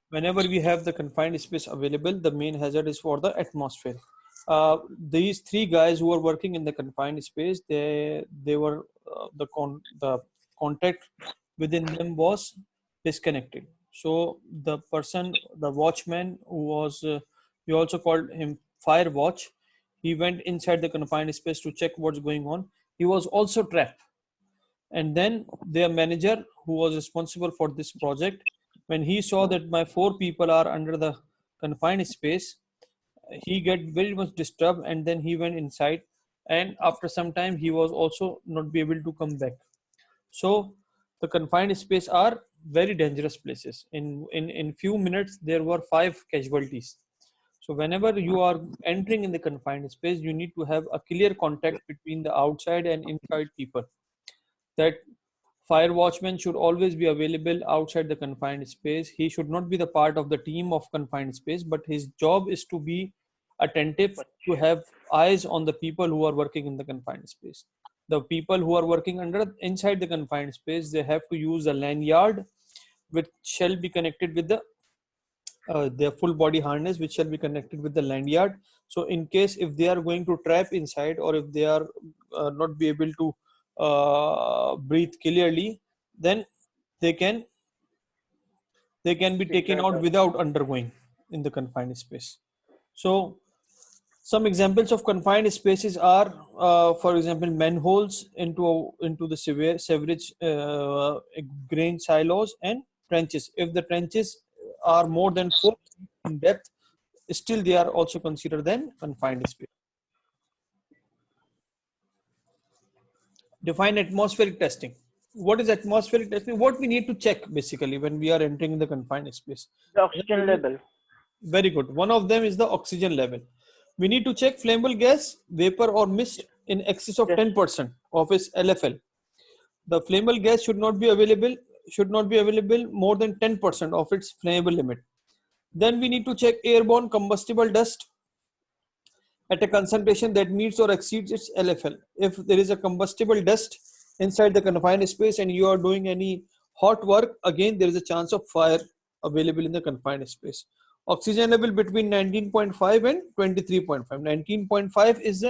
whenever we have the confined space available, the main hazard is for the atmosphere. These three guys who were working in the confined space, they were the contact within them was disconnected. So the person, the watchman who was, we also called him fire watch, he went inside the confined space to check what's going on. He was also trapped. And then their manager, who was responsible for this project, when he saw that my four people are under the confined space, he get very much disturbed, and then he went inside, and after some time he was also not be able to come back. So the confined space are very dangerous places. In few minutes there were 5 casualties. So whenever you are entering in the confined space, you need to have a clear contact between the outside and inside people. That fire watchman should always be available outside the confined space. He should not be the part of the team of confined space, but his job is to be attentive, to have eyes on the people who are working in the confined space. The people who are working inside the confined space, they have to use a lanyard which shall be connected with their full body harness, which shall be connected with the lanyard. So in case if they are going to trap inside, or if they are not be able to breathe clearly, then they can be taken out without undergoing in the confined space. So some examples of confined spaces are, for example, manholes into the sewerage grain silos, and trenches. If the trenches are more than 4 feet in depth, still they are also considered then confined space. Define atmospheric testing. What is atmospheric testing? What we need to check basically when we are entering the confined space? The oxygen level. Very good. One of them is the oxygen level. We need to check flammable gas, vapor or mist in excess of 10% of its LFL. The flammable gas should not be available more than 10% of its flammable limit. Then we need to check airborne combustible dust at a concentration that meets or exceeds its LFL. If there is a combustible dust inside the confined space and you are doing any hot work, again there is a chance of fire available in the confined space. Oxygen level between 19.5 and 23.5. 19.5 is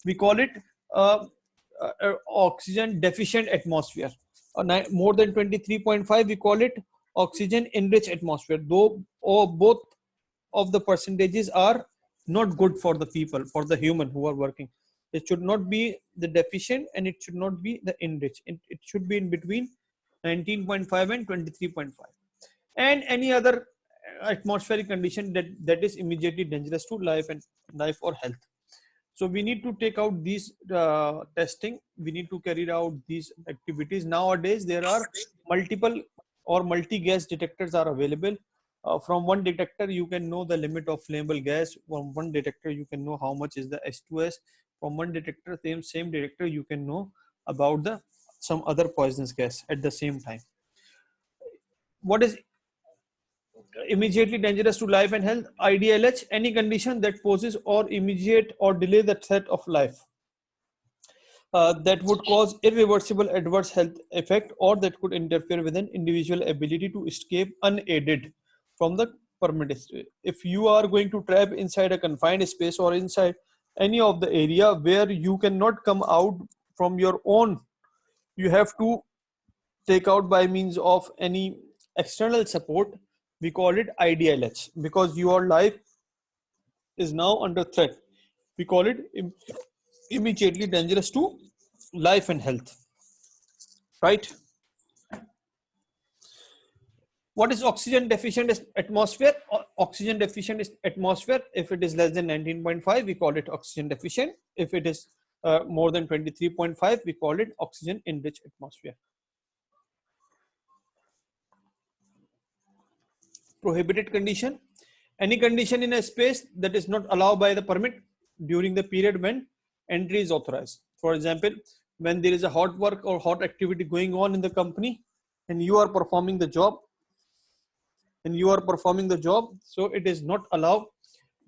we call it oxygen deficient atmosphere. More than 23.5 we call it oxygen enriched atmosphere. Though both of the percentages are not good for the people, for the human who are working. It should not be the deficient and it should not be the enriched. It should be in between 19.5 and 23.5. And any other atmospheric condition that is immediately dangerous to life or health. So we need to take out these testing. We need to carry out these activities. Nowadays, there are multiple or multi-gas detectors are available. From one detector, you can know the limit of flammable gas. From one detector, you can know how much is the H2S. From one detector, same detector, you can know about some other poisonous gas at the same time. What is immediately dangerous to life and health? IDLH, any condition that poses or immediate or delay the threat of life. That would cause irreversible adverse health effect, or that could interfere with an individual ability to escape unaided from the permanent space. If you are going to trap inside a confined space or inside any of the area where you cannot come out from your own, you have to take out by means of any external support. We call it IDLH because your life is now under threat. We call it immediately dangerous to life and health. Right? What is oxygen deficient atmosphere? Oxygen deficient atmosphere, if it is less than 19.5, we call it oxygen deficient. If it is more than 23.5, we call it oxygen enriched atmosphere. Prohibited condition. Any condition in a space that is not allowed by the permit during the period when entry is authorized. For example, when there is a hot work or hot activity going on in the company and you are performing the job, so it is not allowed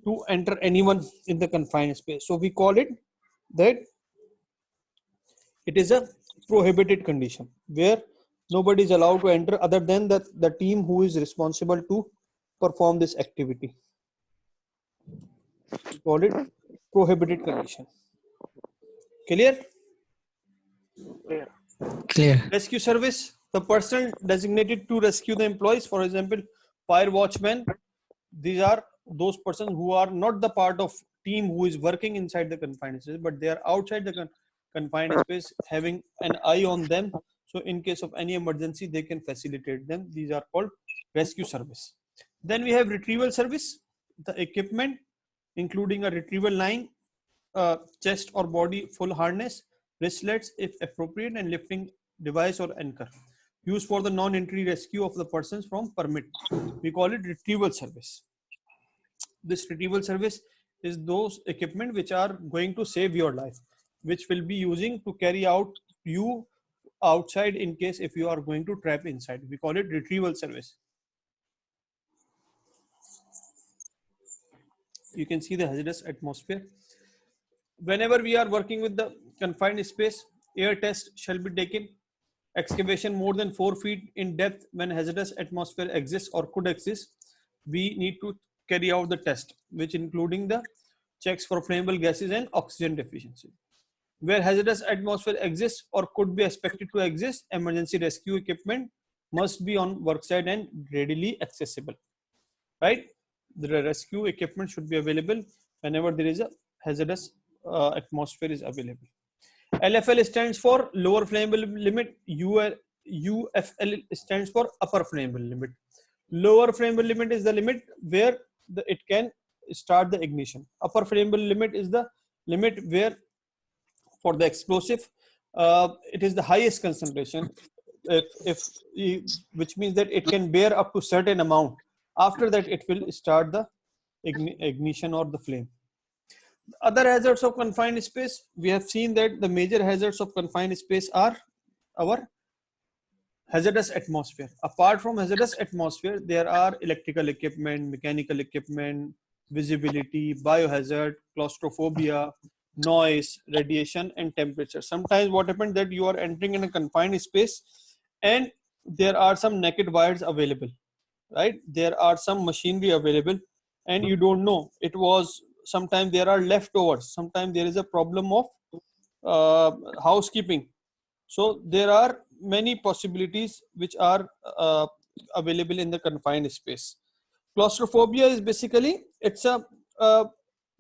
to enter anyone in the confined space. So we call it that it is a prohibited condition where nobody is allowed to enter other than the team who is responsible to perform this activity. We call it prohibited condition. Clear? Clear. Rescue service, the person designated to rescue the employees, for example, fire watchman. These are those persons who are not the part of team who is working inside the confined space, but they are outside the confined space, having an eye on them. So in case of any emergency, they can facilitate them. These are called rescue service. Then we have retrieval service, the equipment, including a retrieval line, chest or body full harness, wristlets if appropriate, and lifting device or anchor, used for the non-entry rescue of the persons from permit. We call it retrieval service. This retrieval service is those equipment which are going to save your life, which will be using to carry out you outside in case if you are going to trap inside. We call it retrieval service. You can see the hazardous atmosphere. Whenever we are working with the confined space, air test shall be taken. Excavation more than 4 feet in depth when hazardous atmosphere exists or could exist, we need to carry out the test, which including the checks for flammable gases and oxygen deficiency. Where hazardous atmosphere exists or could be expected to exist, emergency rescue equipment must be on worksite and readily accessible. Right? The rescue equipment should be available whenever there is a hazardous atmosphere is available. LFL stands for lower flammable limit. UFL stands for upper flammable limit. Lower flammable limit is the limit where it can start the ignition. Upper flammable limit is the limit where for the explosive it is the highest concentration, which means that it can bear up to certain amount. After that it will start the ignition or the flame. Other hazards of confined space, we have seen that the major hazards of confined space are our hazardous atmosphere. Apart from hazardous atmosphere, there are electrical equipment, mechanical equipment, visibility, biohazard, claustrophobia, noise, radiation, and temperature. Sometimes what happens that you are entering in a confined space and there are some naked wires available, right? There are some machinery available and you don't know. It was sometimes there are leftovers. Sometimes there is a problem of housekeeping. So there are many possibilities which are available in the confined space. Claustrophobia is basically, it's a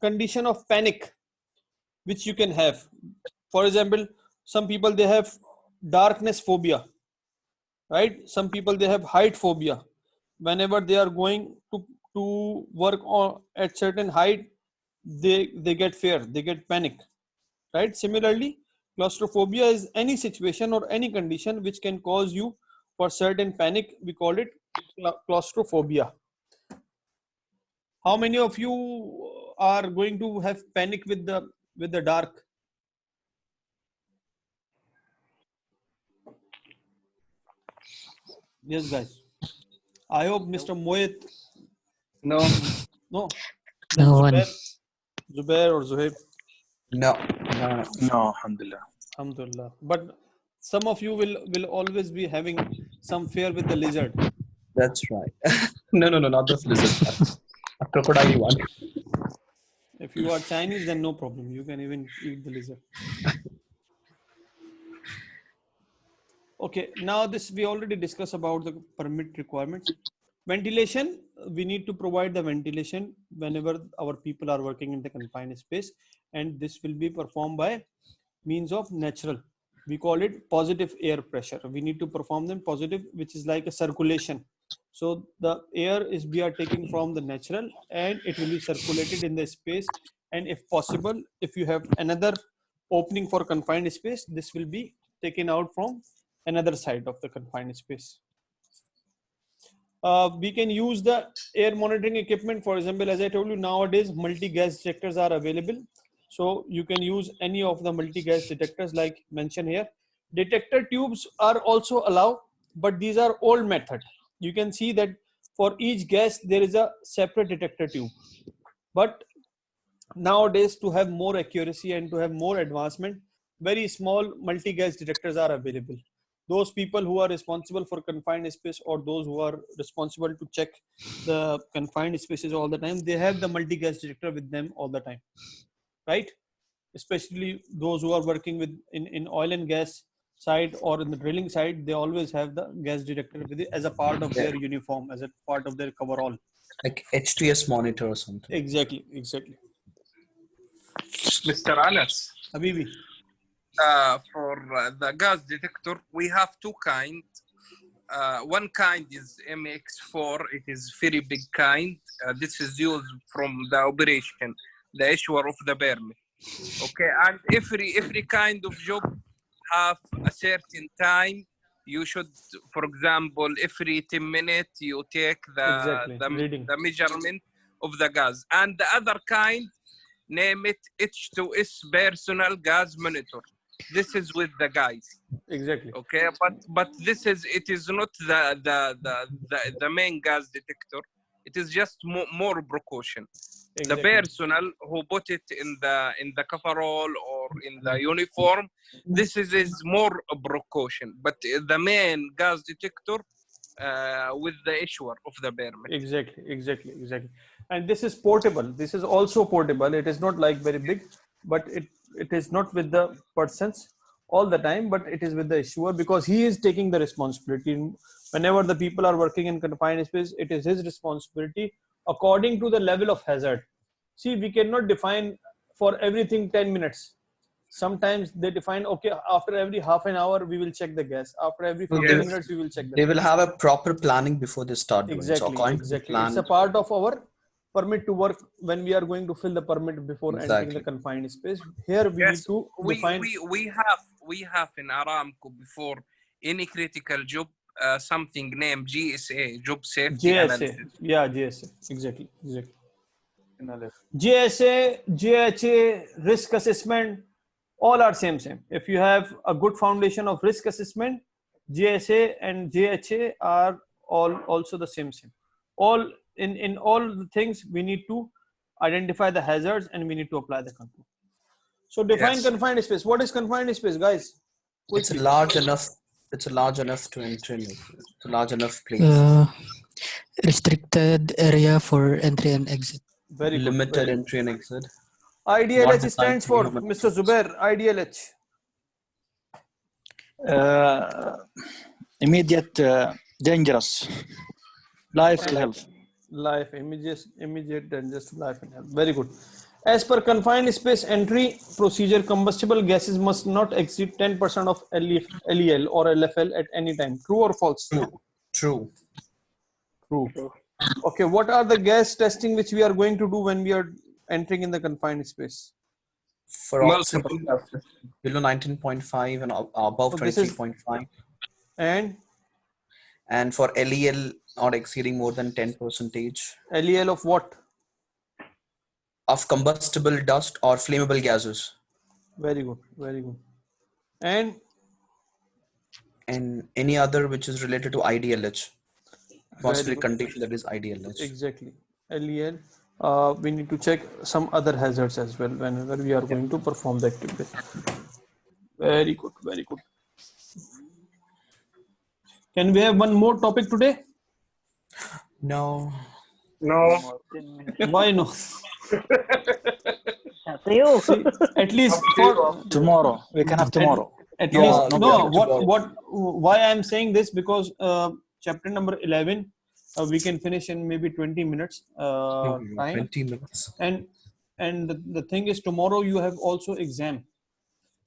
condition of panic which you can have. For example, some people they have darkness phobia, right? Some people they have height phobia. Whenever they are going to work on at certain height, they get fear, they get panic, right? Similarly, claustrophobia is any situation or any condition which can cause you for certain panic. We call it claustrophobia. How many of you are going to have panic with the dark? Yes, guys. I hope Mr. Mohit. No. No. Then No one. Zubair or Zuhaib. No. No, alhamdulillah. Alhamdulillah. But some of you will always be having some fear with the lizard. That's right. No, not this lizard. A crocodile one. If you are Chinese, then no problem. You can even eat the lizard. Okay, now this we already discussed about the permit requirements. Ventilation, we need to provide the ventilation whenever our people are working in the confined space, and this will be performed by means of natural. We call it positive air pressure. We need to perform them positive, which is like a circulation. So the air is we are taking from the natural and it will be circulated in the space. And if possible, if you have another opening for confined space, this will be taken out from another side of the confined space. We can use the air monitoring equipment. For example, as I told you, nowadays multi-gas detectors are available. So you can use any of the multi-gas detectors like mentioned here. Detector tubes are also allowed, but these are old method. You can see that for each gas there is a separate detector tube. But nowadays, to have more accuracy and to have more advancement, very small multi-gas detectors are available. those people who are responsible for confined space, or those who are responsible to check the confined spaces all the time, they have the multi-gas detector with them all the time, right? Especially those who are working with in oil and gas side or in the drilling side, they always have the gas detector with it as a part of Yeah. their uniform, as a part of their coverall. Like HTS monitor or something. Exactly. Mr. Anas, Habibi. for the gas detector, we have two kinds. One kind is MX4. It is very big kind. This is used from the operation, the issuer of the permit. Okay, and every kind of job have a certain time. You should, for example, every 10 minutes you take Exactly. Reading. the measurement of the gas. And the other kind, name it H2S personal gas monitor. This is with the guys. Exactly. Okay, but it is not the main gas detector. It is just more precaution. The Exactly. personnel who put it in the coverall or in the uniform, this is more a precaution. But the main gas detector with the issuer of the permit. Exactly. And this is portable. This is also portable. It is not like very big, but it is not with the persons all the time, but it is with the issuer, because he is taking the responsibility. Whenever the people are working in confined space, it is his responsibility according to the level of hazard. See, we cannot define for everything 10 minutes. Sometimes they define, okay, after every half an hour we will check the gas, after every 15 Yes. minutes we will check the They gas. will have a proper planning before they start doing. So Exactly. according to the plan, It's a part of our permit to work when we are going to fill the permit before entering the confined space. Here we need to define. We have in Aramco before any critical job something named GSA, job safety analysis. Yeah, GSA. Exactly. GSA, GHA, risk assessment, all are same. If you have a good foundation of risk assessment, GSA and GHA are all also the same. All in all the things, we need to identify the hazards and we need to apply the control. So define confined space. What is confined space, guys? Quickly. It's a large enough to enter in. It's a large enough place. Restricted area for entry and exit. Very good. Limited entry and exit. IDLH stands for, Mr. Zubair, IDLH. Immediate dangerous. Life and health. Life, immediate dangerous to life and health. Very good. As per confined space entry procedure, combustible gases must not exceed 10% of LEL or LFL at any time. True or false? True. Okay, what are the gas testing which we are going to do when we are entering in the confined space? For multiple below 19.5 and above 23.5. And for LEL not exceeding more than 10%. LEL of what? Of combustible dust or flammable gases. Very good. And any other which is related to IDLH. Possibly condition that is IDLH. Exactly. LEL. We need to check some other hazards as well whenever we are going to perform the activity. Very good. Can we have one more topic today? No. Why no? See, at least for tomorrow. We can have tomorrow. At least why I'm saying this, because chapter number 11 we can finish in maybe 20 minutes time. 20 minutes. And the thing is, tomorrow you have also exam.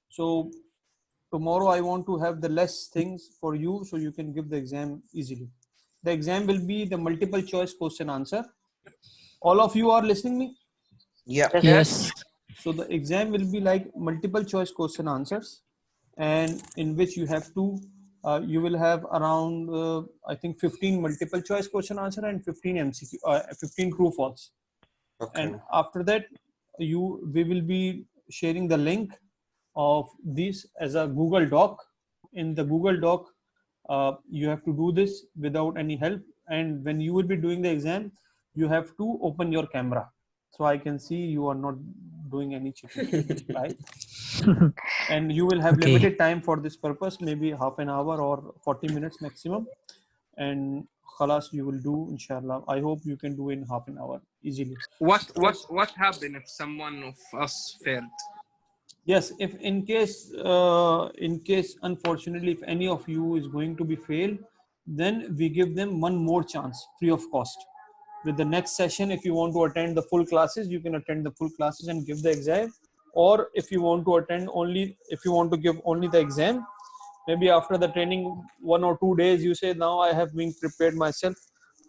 So tomorrow I want to have the less things for you so you can give the exam easily. The exam will be the multiple choice question answer. All of you are listening me? Yeah. yes. So the exam will be like multiple choice question answers, and in which you have to you will have around I think 15 multiple choice question answer and 15 MCQ, 15 true false. Okay. And after that we will be sharing the link of this as a Google Doc. In the Google Doc you have to do this without any help, and when you will be doing the exam you have to open your camera so I can see you are not doing any cheating, right? And you will have Okay. limited time for this purpose, maybe half an hour or 40 minutes maximum. And khalas, you will do, inshallah. I hope you can do in half an hour easily. What happened if someone of us failed? Yes, if in case unfortunately if any of you is going to be failed, then we give them one more chance free of cost. With the next session, if you want to attend the full classes, you can attend the full classes and give the exam. Or if you want to attend only, if you want to give only the exam, maybe after the training 1 or 2 days, you say, now I have been prepared myself,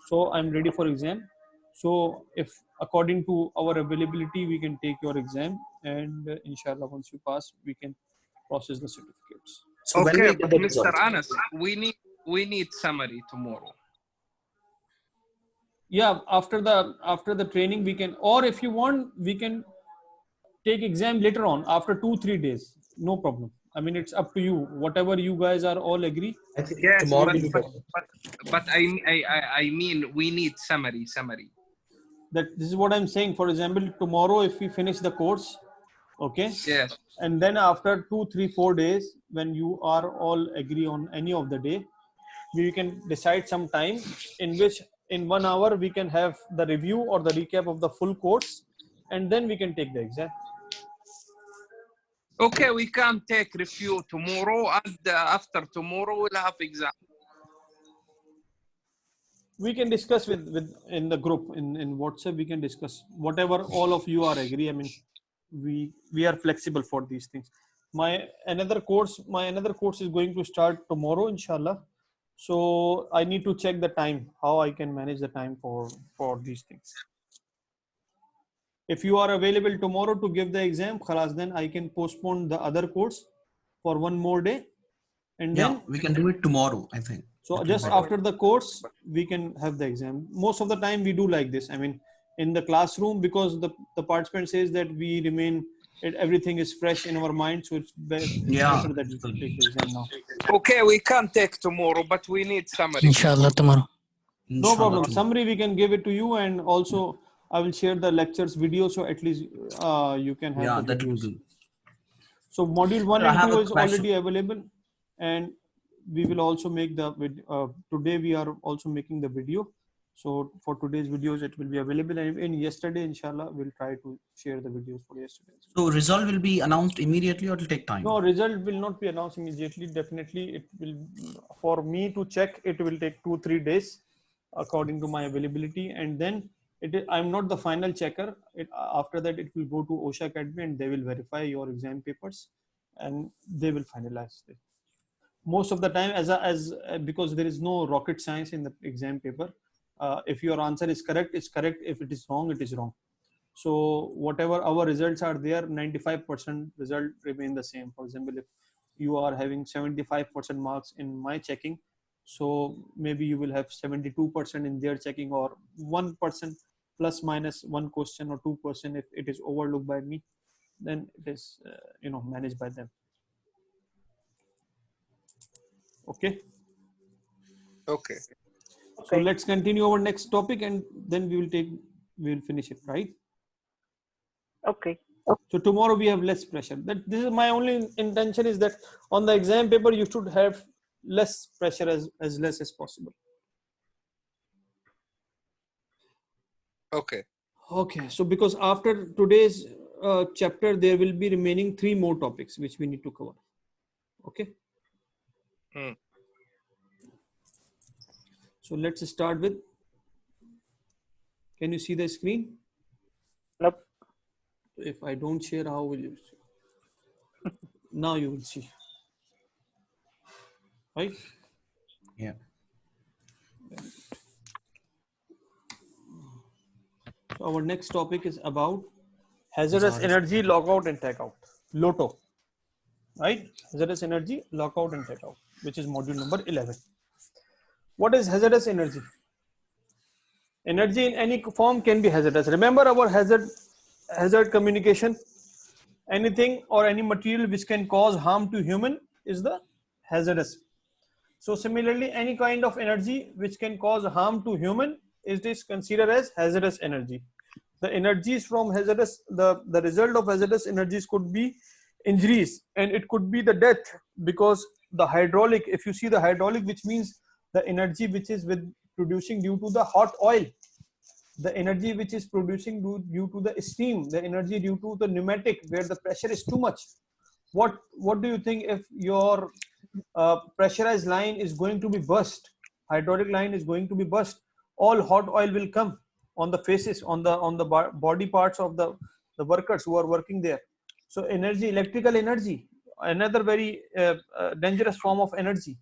so I'm ready for exam. So if according to our availability, we can take your exam, and inshallah, once you pass, we can process the certificates. So when Okay, we but get the Mr. result? Anas, we need summary tomorrow. Yeah, after the training, we can, or if you want, we can take exam later on after 2-3 days. No problem. I mean, it's up to you. Whatever you guys are all agree. I think Yes, tomorrow but will be better. I mean we need summary. That this is what I'm saying. For example, tomorrow, if we finish the course, okay, Yes. and then after 2-3-4 days, when you are all agree on any of the day, we can decide some time in which in 1 hour we can have the review or the recap of the full course, and then we can take the exam. Okay, we can take review tomorrow, and after tomorrow we'll have exam. We can discuss with in the group in WhatsApp. We can discuss whatever all of you are agree. I mean, we are flexible for these things. My another course is going to start tomorrow, inshallah. So I need to check the time, how I can manage the time for these things. If you are available tomorrow to give the exam, khalas, then I can postpone the other course for one more day, and Yeah, then we can do it tomorrow, I think. so just after the course, we can have the exam. Most of the time we do like this. I mean, in the classroom, because the participant says that we remain, everything is fresh in our mind. So it's Yeah. better that we take the exam now. Okay, we can take tomorrow, but we need summary. Inshallah tomorrow. No Inshallah, problem. tomorrow. Summary we can give it to you, and also I will share the lectures video, so at least you can have Yeah, the that will videos. do. So module 1 I and have 2 a is question. already available, and we will also make the today we are also making the video. So for today's videos, it will be available, and in yesterday, inshallah, we'll try to share the videos for yesterday. So result will be announced immediately or it will take time? No, result will not be announced immediately. Definitely, it will, for me to check, it will take 2-3 days according to my availability, and then I'm not the final checker. After that, it will go to OSHA Academy, and they will verify your exam papers, and they will finalize it. Most of the time, because there is no rocket science in the exam paper, if your answer is correct, it's correct. If it is wrong, it is wrong. So whatever our results are there, 95% result remain the same. For example, if you are having 75% marks in my checking, so maybe you will have 72% in their checking, or 1% plus minus 1 question or 2% if it is overlooked by me, then it is managed by them. Okay. Okay. So let's continue our next topic, and then we will finish it, right? Okay. So tomorrow we have less pressure. This is my only intention, is that on the exam paper you should have less pressure as less as possible. Okay. Okay. So because after today's chapter, there will be remaining 3 more topics which we need to cover. Okay. So let's start with. Can you see the screen? Nope. If I don't share, how will you see? Now you will see. Right? Yeah. So our next topic is about hazardous energy lockout and tagout, LOTO. Right? Hazardous energy lockout and tagout, which is module number 11. What is hazardous energy? Energy in any form can be hazardous. Remember our hazard communication. Anything or any material which can cause harm to human is the hazardous. So similarly, any kind of energy which can cause harm to human is considered as hazardous energy. The energies from hazardous, the result of hazardous energies could be injuries, and it could be the death, because the hydraulic, if you see the hydraulic, which means the energy which is with producing due to the hot oil, the energy which is producing due to the steam, the energy due to the pneumatic where the pressure is too much. What do you think if your pressurized line is going to be burst, hydraulic line is going to be burst, all hot oil will come on the faces, on the body parts of the workers who are working there. So energy, electrical energy, another very dangerous form of energy.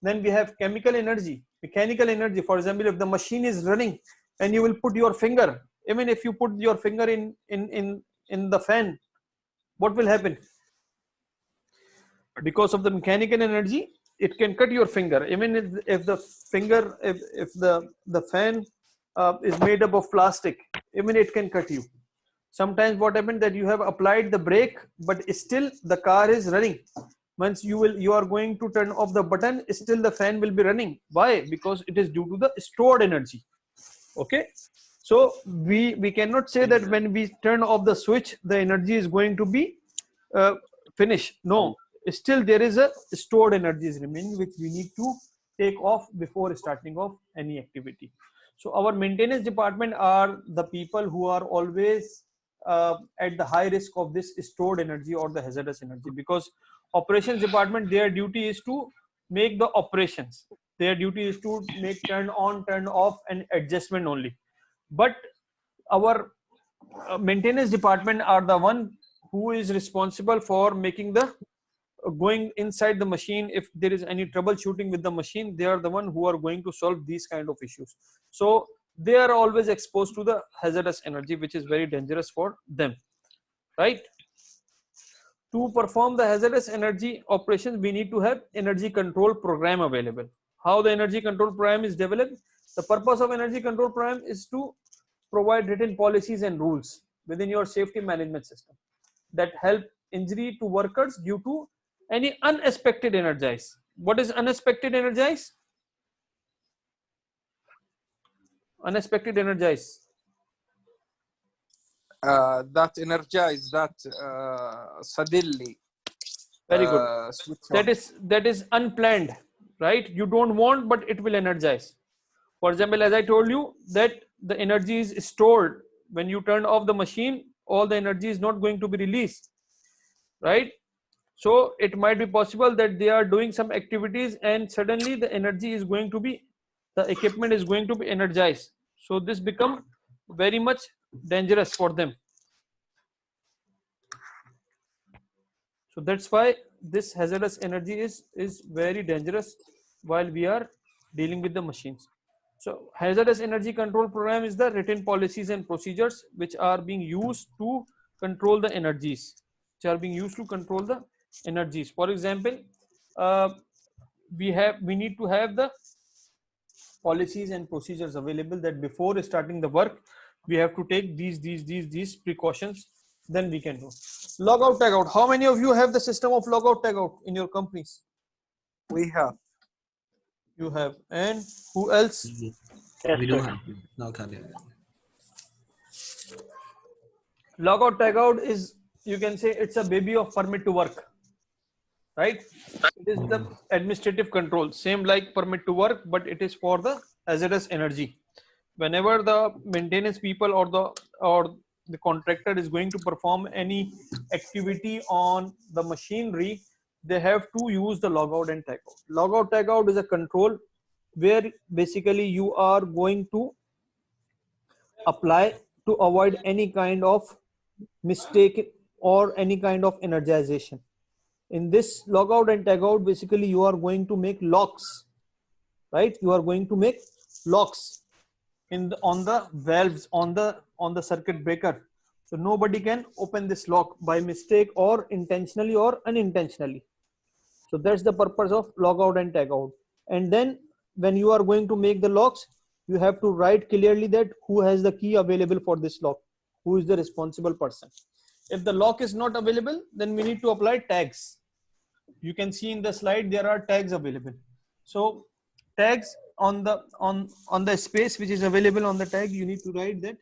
Then we have chemical energy, mechanical energy. For example, if the machine is running and you will put your finger, even if you put your finger in the fan, what will happen? Because of the mechanical energy, it can cut your finger. Even if the finger, if the fan is made up of plastic, even it can cut you. Sometimes what happens that you have applied the brake, but still the car is running. Once you are going to turn off the button, still the fan will be running. Why? Because it is due to the stored energy. Okay, so we cannot say that when we turn off the switch, the energy is going to be finished. No, still there is a stored energy is remaining, which we need to take off before starting off any activity. So our maintenance department are the people who are always at the high risk of this stored energy or the hazardous energy, because operations department, their duty is to make the operations, their duty is to make turn on, turn off and adjustment only. But our maintenance department are the one who is responsible for making the going inside the machine. If there is any troubleshooting with the machine, they are the one who are going to solve these kind of issues. So they are always exposed to the hazardous energy, which is very dangerous for them, right? To perform the hazardous energy operations, we need to have energy control program available. How the energy control program is developed? The purpose of energy control program is to provide written policies and rules within your safety management system that help injury to workers due to any unexpected energize. What is unexpected energize? Unexpected energize. That energize, that suddenly. Very good. Switch on. That is unplanned, right? You don't want, but it will energize. For example, as I told you, that the energy is stored. When you turn off the machine, all the energy is not going to be released, right? So it might be possible that they are doing some activities and suddenly the energy is going to be, the equipment is going to be energized. So this become very much dangerous for them. So that's why this hazardous energy is very dangerous while we are dealing with the machines. So hazardous energy control program is the written policies and procedures which are being used to control the energies, which are being used to control the energies. For example, we need to have the policies and procedures available that before starting the work, we have to take these precautions, then we can do. Logout, tagout. How many of you have the system of logout, tagout in your companies? We have. You have. And who else? We do have. No, Logout, tagout is, you can say it's a baby of permit to work, right? It is the administrative control, same like permit to work, but it is for the hazardous energy. Whenever the maintenance people or the contractor is going to perform any activity on the machinery, they have to use the logout and tagout. Logout, tagout is a control where basically you are going to apply to avoid any kind of mistake or any kind of energization. In this logout and tagout, basically you are going to make locks, right? You are going to make locks on the valves on the circuit breaker, so nobody can open this lock by mistake or intentionally or unintentionally. So that's the purpose of logout and tagout. And then when you are going to make the locks, you have to write clearly that who has the key available for this lock, who is the responsible person. If the lock is not available, then we need to apply tags. You can see in the slide there are tags available. So tags on the space which is available on the tag, you need to write that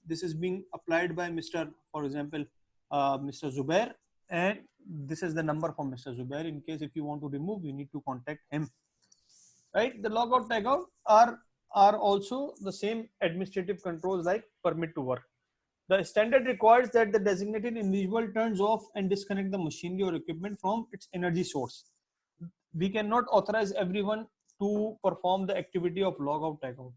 this is being applied by Mr. For example, Mr. Zubair, and this is the number for Mr. Zubair. In case if you want to remove, you need to contact him. Right? The logout tagout are also the same administrative controls like permit to work. The standard requires that the designated individual turns off and disconnect the machinery or equipment from its energy source. We cannot authorize everyone to perform the activity of logout tagout.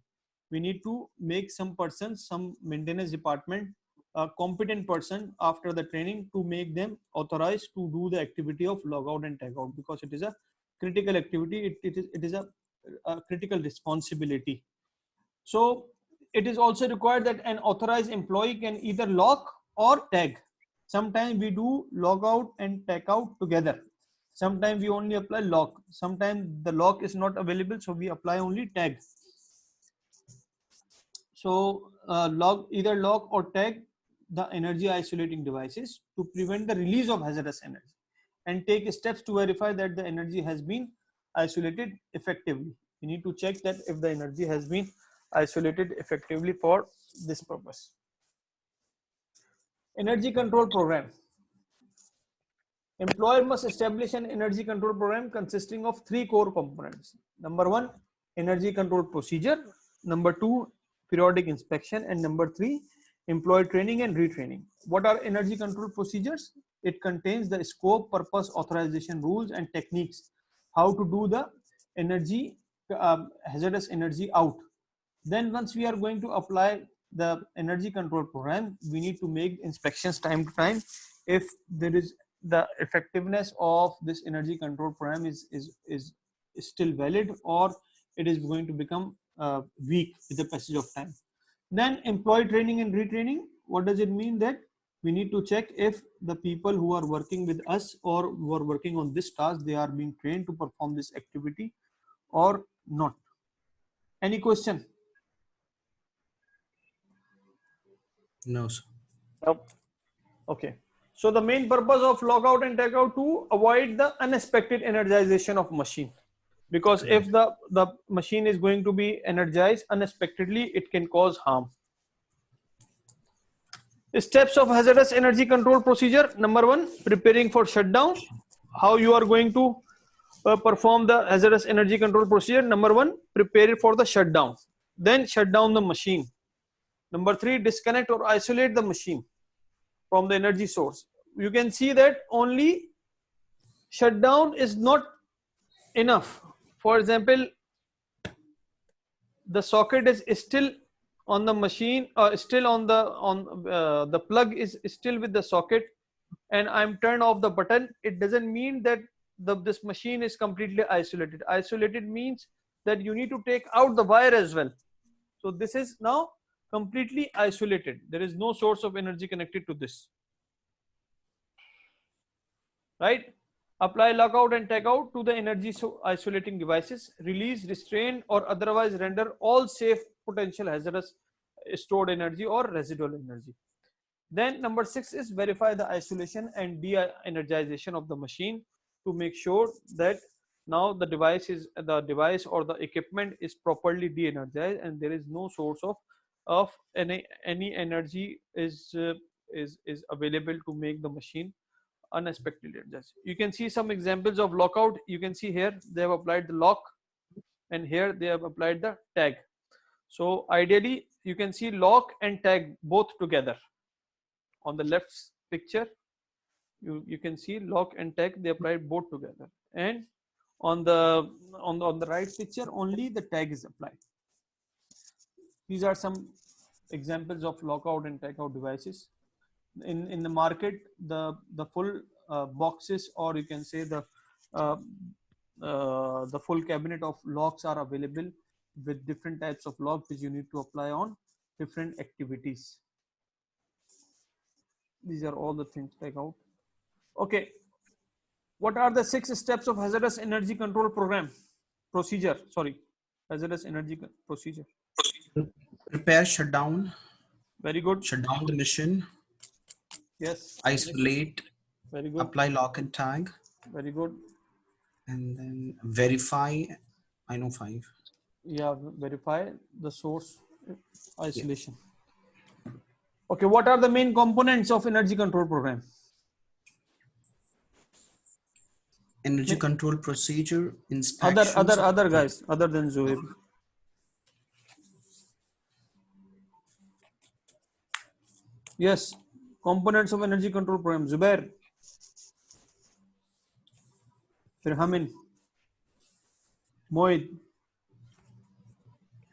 We need to make some person, some maintenance department, a competent person after the training to make them authorized to do the activity of logout and tagout, because it is a critical activity. It is a critical responsibility. So it is also required that an authorized employee can either lock or tag. Sometimes we do log out and tag out together. Sometimes we only apply lock. Sometimes the lock is not available, so we apply only tag. So either lock or tag the energy isolating devices to prevent the release of hazardous energy, and take steps to verify that the energy has been isolated effectively. You need to check that if the energy has been isolated effectively for this purpose. Energy control program. Employer must establish an energy control program consisting of 3 core components. Number 1, energy control procedure. Number 2, periodic inspection. And number 3, employee training and retraining. What are energy control procedures? It contains the scope, purpose, authorization, rules, and techniques how to do the energy hazardous energy out. Then once we are going to apply the energy control program, we need to make inspections time to time if there is the effectiveness of this energy control program is still valid, or it is going to become weak with the passage of time. Then employee training and retraining. What does it mean? That we need to check if the people who are working with us or who are working on this task, they are being trained to perform this activity or not. Any question? No, sir. Nope. Okay. So the main purpose of logout and tagout to avoid the unexpected energization of machine, because if the machine is going to be energized unexpectedly, it can cause harm. Steps of hazardous energy control procedure. Number 1, preparing for shutdown. How you are going to perform the hazardous energy control procedure? Number 1, prepare for the shutdown. Then shut down the machine. Number 3, disconnect or isolate the machine from the energy source. You can see that only shutdown is not enough. For example, the socket is still on the machine, still on the plug is still with the socket, and I'm turned off the button. It doesn't mean that this machine is completely isolated. Isolated means that you need to take out the wire as well. So this is now completely isolated. There is no source of energy connected to this. Right? Apply lockout and tagout to the energy isolating devices. Release, restrain, or otherwise render all safe potential hazardous stored energy or residual energy. Then number 6 is verify the isolation and de-energization of the machine to make sure that now the device or the equipment is properly de-energized and there is no source of any energy is available to make the machine unexpectedly adjust. You can see some examples of lockout. You can see here they have applied the lock, and here they have applied the tag. So ideally you can see lock and tag both together. On the left picture you can see lock and tag, they applied both together, and on the right picture only the tag is applied. These are some examples of lockout and tagout devices. In the market, the full boxes, or you can say the full cabinet of locks are available with different types of locks which you need to apply on different activities. These are all the things tagout. Okay, what are the 6 steps of hazardous energy control procedure? Sorry, hazardous energy procedure. Prepare, shut down. Very good. Shut down the machine. Yes. Isolate. Very good. Apply lock and tag. Very good. And then verify. I know 5. Yeah, verify the source isolation. Okay, what are the main components of energy control program? Energy control procedure, inspections. Other guys other than Zoeb. Yes, components of energy control program. Zubair, Firhamin, Moid.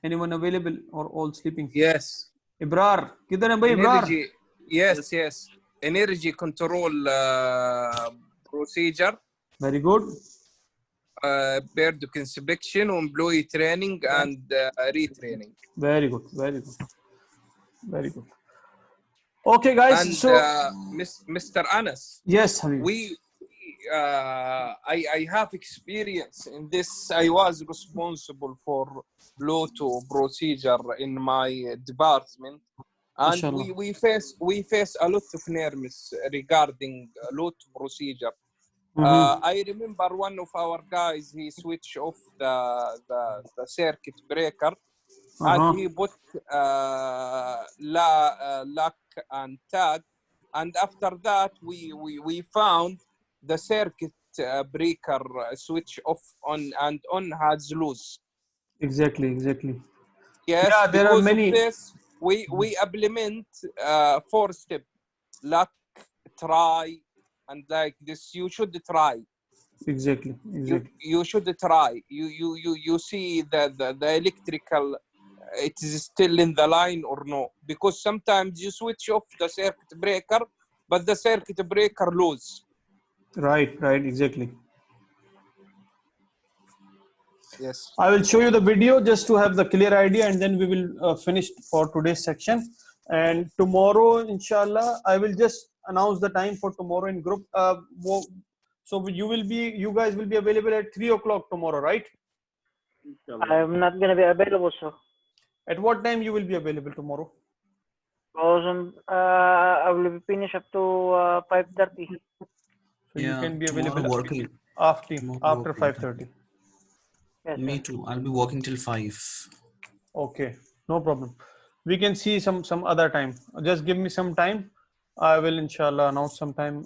Anyone available or all sleeping? Yes. Ibrar, किधर है भाई Ibrar? Energy. Yes. Energy control procedure. Very good. Periodic inspection, employee training, and retraining. Very good. Very good. Okay, guys. And So Mr. Anas, yes, Habib. I have experience in this. I was responsible for law to procedure in my department, and Mashallah. we face a lot of nerves regarding law to procedure. Mhm. I remember one of our guys, he switched off the circuit breaker, and he put lock and tag, and after that we found the circuit breaker switch off on and on has loose. Exactly. Yes, Yeah, there are because of many. this we implement 4-step lock, try, and like this. You should try. Exactly. You should try. You see the electrical, it is still in the line or no, because sometimes you switch off the circuit breaker but the circuit breaker loose. Right. Exactly. Yes. I will show you the video just to have the clear idea, and then we will finish for today's section. And tomorrow, inshallah, I will just announce the time for tomorrow in group. So you guys will be available at 3 o'clock tomorrow, right? I'm not gonna be available, sir. At what time you will be available tomorrow? Because I will be finished up to 5:30. So you can be tomorrow available working. after Tomorrow working. 5:30. Yes, Me sir. too. I'll be working till 5. Okay, no problem. We can see some other time. Just give me some time. I will inshallah announce some time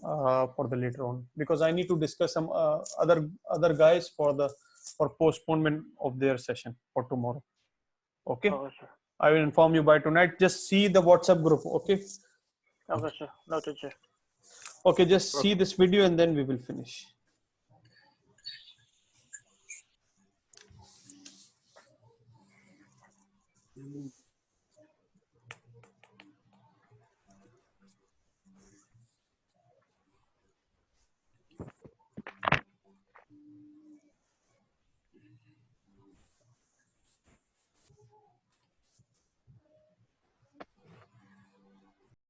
for the later on, because I need to discuss some other guys for postponement of their session for tomorrow. Okay, Okay, sir. I will inform you by tonight. Just see the WhatsApp group. Okay. Okay, sir. Noted, sir. Okay, just see this video and then we will finish.